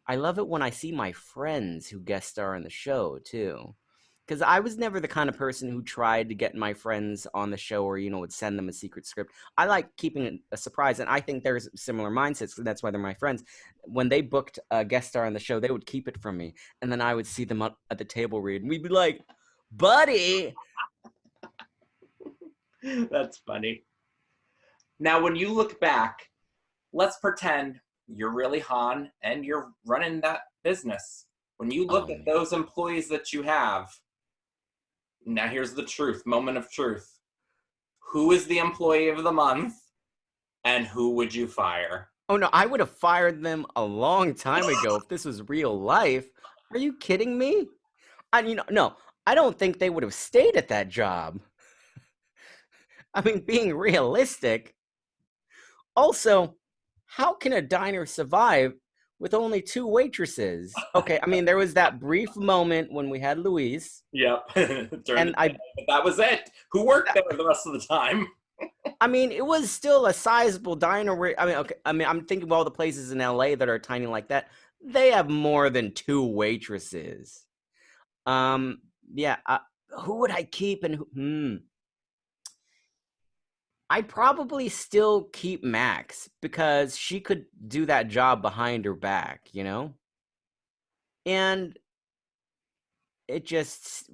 I love it when I see my friends who guest star in the show too. Because I was never the kind of person who tried to get my friends on the show or, would send them a secret script. I like keeping it a surprise, and I think there's similar mindsets. So that's why they're my friends. When they booked a guest star on the show, they would keep it from me, and then I would see them up at the table read, and we'd be like, buddy. That's funny. Now, when you look back, let's pretend you're really Han and you're running that business. When you look at those employees that you have, now here's the truth, moment of truth. Who is the employee of the month and who would you fire? Oh no, I would have fired them a long time ago if this was real life. Are you kidding me? No, I don't think they would have stayed at that job. I mean, being realistic. Also, how can a diner survive with only 2 waitresses? Okay, I mean, there was that brief moment when we had Louise. Yep. And that was it. Who worked there the rest of the time? I mean, it was still a sizable diner where, I'm thinking of all the places in LA that are tiny like that. They have more than 2 waitresses. Yeah, who would I keep and who? I'd probably still keep Max because she could do that job behind her back, you know? And it just,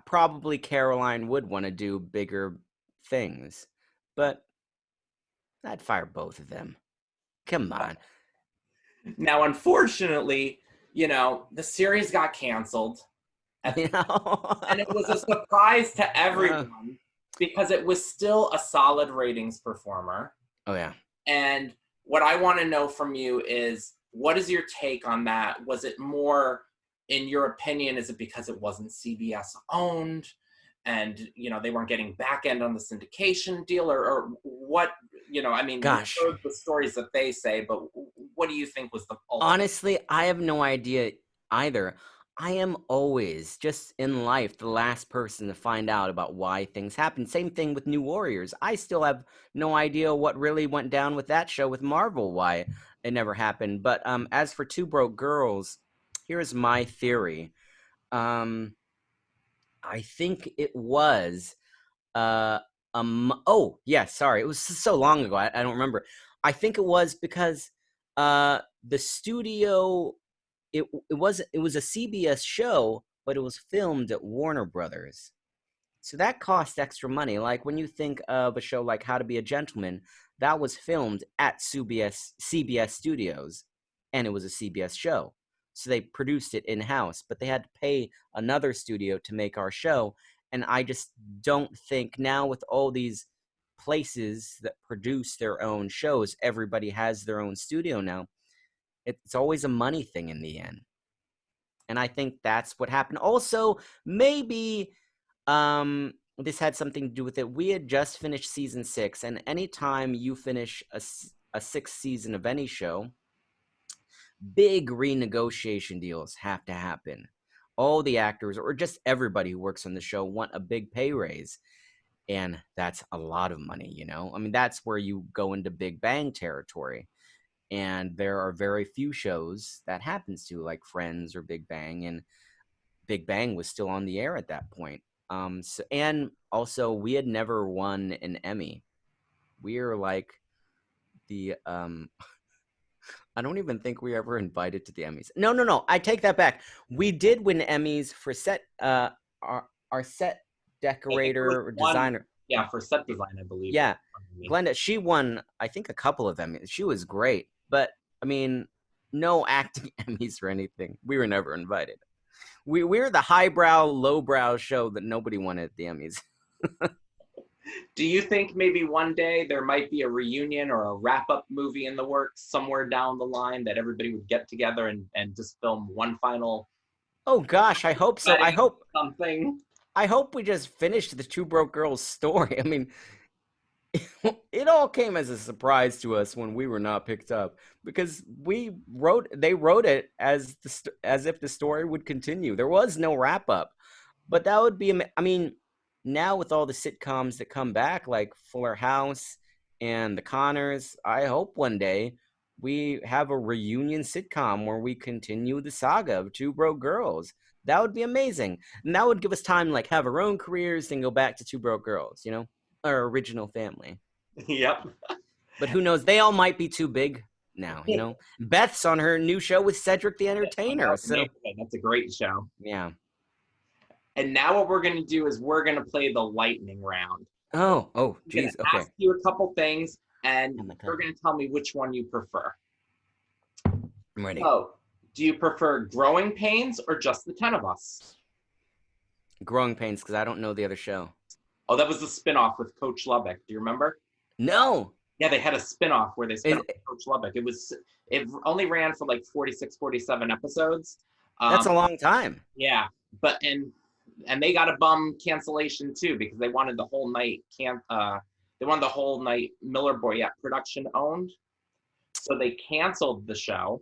probably Caroline would want to do bigger things, but I'd fire both of them. Come on. Now, unfortunately, the series got canceled. And it was a surprise to everyone. Because it was still a solid ratings performer. Oh, yeah. And what I want to know from you is, what is your take on that? Was it more, in your opinion, is it because it wasn't CBS owned and, they weren't getting back end on the syndication deal or what, Gosh. You heard the stories that they say, but what do you think was the ultimate? Honestly, I have no idea either. I am always, just in life, the last person to find out about why things happen. Same thing with New Warriors. I still have no idea what really went down with that show with Marvel, why it never happened. But as for Two Broke Girls, here's my theory. I think it was... oh, yeah, sorry. It was so long ago. I don't remember. I think it was because the studio... It was a CBS show, but it was filmed at Warner Brothers. So that cost extra money. Like when you think of a show like How to Be a Gentleman, that was filmed at CBS Studios, and it was a CBS show. So they produced it in-house, but they had to pay another studio to make our show. And I just don't think now, with all these places that produce their own shows, everybody has their own studio now. It's always a money thing in the end. And I think that's what happened. Also, maybe this had something to do with it. We had just finished season 6, and anytime you finish a 6th season of any show, big renegotiation deals have to happen. All the actors, or just everybody who works on the show, want a big pay raise. And that's a lot of money, you know? I mean, that's where you go into Big Bang territory. And there are very few shows that happens to, like Friends or Big Bang, and Big Bang was still on the air at that point. And also, we had never won an Emmy. We're like the I don't even think we were ever invited to the Emmys. No, I take that back. We did win Emmys for set our set decorator or designer. Yeah, for set design, I believe. Yeah, Glenda, she won, I think, a couple of Emmys. She was great, but I mean, no acting Emmys or anything. We were never invited. We're the highbrow, lowbrow show that nobody wanted at the Emmys. Do you think maybe one day there might be a reunion or a wrap-up movie in the works somewhere down the line that everybody would get together and just film one final Oh gosh, I hope so. wedding something? I hope we just finished the Two Broke Girls story. I mean, it all came as a surprise to us when we were not picked up because they wrote it as if the story would continue. There was no wrap up, but that would be. I mean, now with all the sitcoms that come back like Fuller House and The Connors, I hope one day we have a reunion sitcom where we continue the saga of Two Broke Girls. That would be amazing, and that would give us time to like have our own careers, then go back to Two Broke Girls. Our original family. Yep. But who knows? They all might be too big now, Beth's on her new show with Cedric the Entertainer. So that's a great show. yeah. And now what we're going to do is we're going to play the lightning round. Oh, geez. Okay. Ask you a couple things, and you're going to tell me which one you prefer. I'm ready. So, do you prefer Growing Pains or Just the 10 of Us? Growing Pains, because I don't know the other show. Oh, that was the spinoff with Coach Lubbock. Do you remember? No. Yeah, they had a spinoff where they spin off Coach Lubbock. It only ran for like 46, 47 episodes. That's a long time. Yeah, but and they got a bum cancellation too because they wanted the whole night Miller Boyette production owned. So they canceled the show.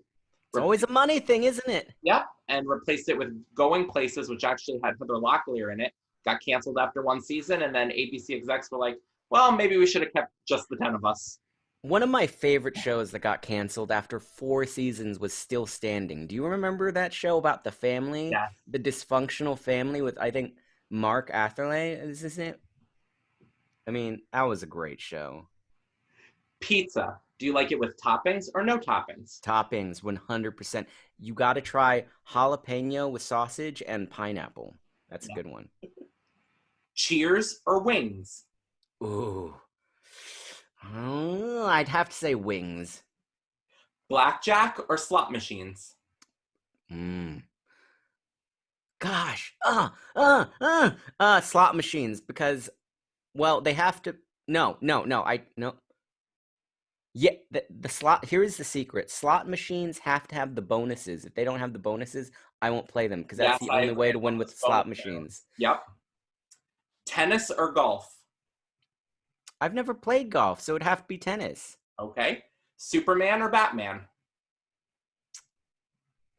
It's always a money thing, isn't it? Yep, and replaced it with Going Places, which actually had Heather Locklear in it. Got canceled after one season, and then ABC execs were like, well, maybe we should have kept Just the 10 of Us. One of my favorite shows that got canceled after 4 seasons was Still Standing. Do you remember that show about the family? Yeah. The dysfunctional family with, I think, Mark Atherley is his name? I mean, that was a great show. Pizza. Do you like it with toppings or no toppings? Toppings, 100%. You got to try jalapeno with sausage and pineapple. That's a good one. Cheers or wings? Ooh. I'd have to say wings. Blackjack or slot machines? Gosh. Slot machines because, well, they have to. No. Yeah, the slot. Here's the secret. Slot machines have to have the bonuses. If they don't have the bonuses, I won't play them because that's the only way to win with slot machines. Yep. Tennis or golf? I've never played golf, so it'd have to be tennis. Okay. Superman or Batman?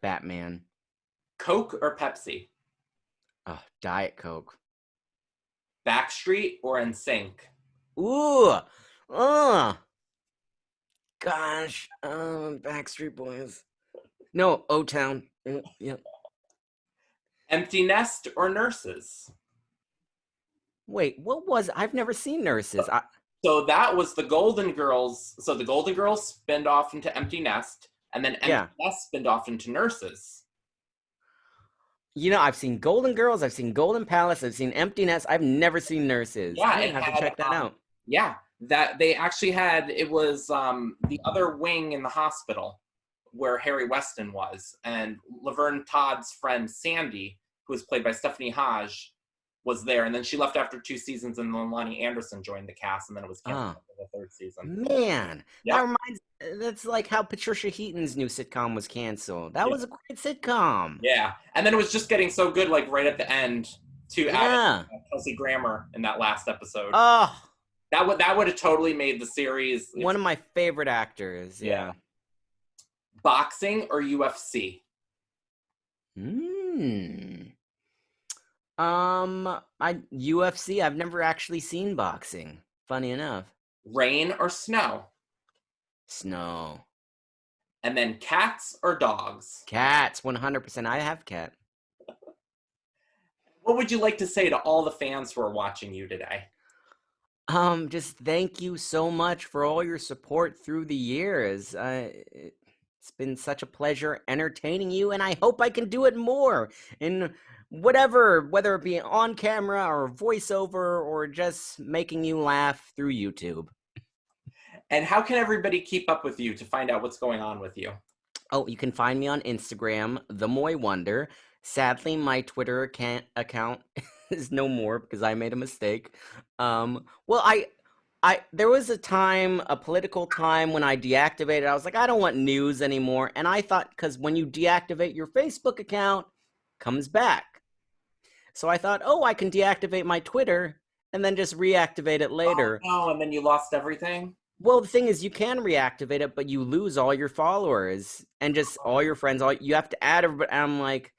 Batman. Coke or Pepsi? Oh, Diet Coke. Backstreet or NSYNC? Ooh. Gosh. Backstreet Boys. No, O-Town. Yeah. Empty Nest or Nurses? Wait, what was? I've never seen Nurses. So that was the Golden Girls. So the Golden Girls spinned off into Empty Nest, and then Empty Nest spinned off into Nurses. I've seen Golden Girls, I've seen Golden Palace, I've seen Empty Nest. I've never seen Nurses. Yeah, I have to check that out. Yeah, that they actually had. It was the other wing in the hospital where Harry Weston was, and Laverne Todd's friend Sandy, who was played by Stephanie Hodge, was there, and then she left after 2 seasons, and then Lonnie Anderson joined the cast, and then it was canceled for the 3rd season. Man, that's like how Patricia Heaton's new sitcom was canceled. That was a great sitcom. Yeah, and then it was just getting so good, like right at the end, to add Kelsey Grammer in that last episode. Oh, that would have totally made the series. One of my favorite actors. Yeah. Boxing or UFC? UFC. I've never actually seen boxing. Funny enough. Rain or snow? Snow. And then cats or dogs? Cats, 100%. I have cat. What would you like to say to all the fans who are watching you today? Just thank you so much for all your support through the years. It's been such a pleasure entertaining you, and I hope I can do it more in whatever, whether it be on camera or voiceover or just making you laugh through YouTube. And how can everybody keep up with you to find out what's going on with you? Oh, you can find me on Instagram, The Moy Wonder. Sadly, my Twitter account is no more because I made a mistake. Well, there was a time, a political time when I deactivated. I was like, I don't want news anymore, and I thought because when you deactivate your Facebook account, it comes back. So I thought, oh, I can deactivate my Twitter and then just reactivate it later. Oh, no, and then you lost everything? Well, the thing is, you can reactivate it, but you lose all your followers and just all your friends. You have to add everybody. And I'm like,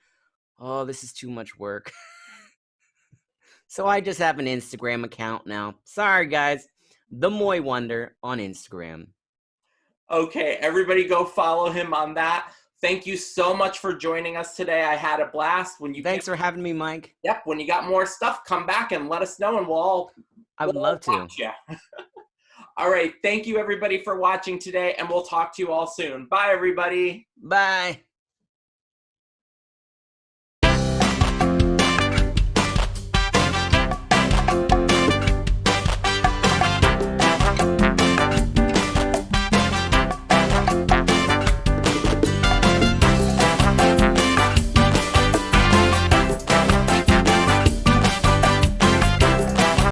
oh, this is too much work. So I just have an Instagram account now. Sorry, guys. The Moy Wonder on Instagram. Okay, everybody go follow him on that. Thank you so much for joining us today. I had a blast. Thanks for having me, Mike. Yep, when you got more stuff, come back and let us know, and I would love to. Yeah. All right, thank you everybody for watching today, and we'll talk to you all soon. Bye, everybody. Bye.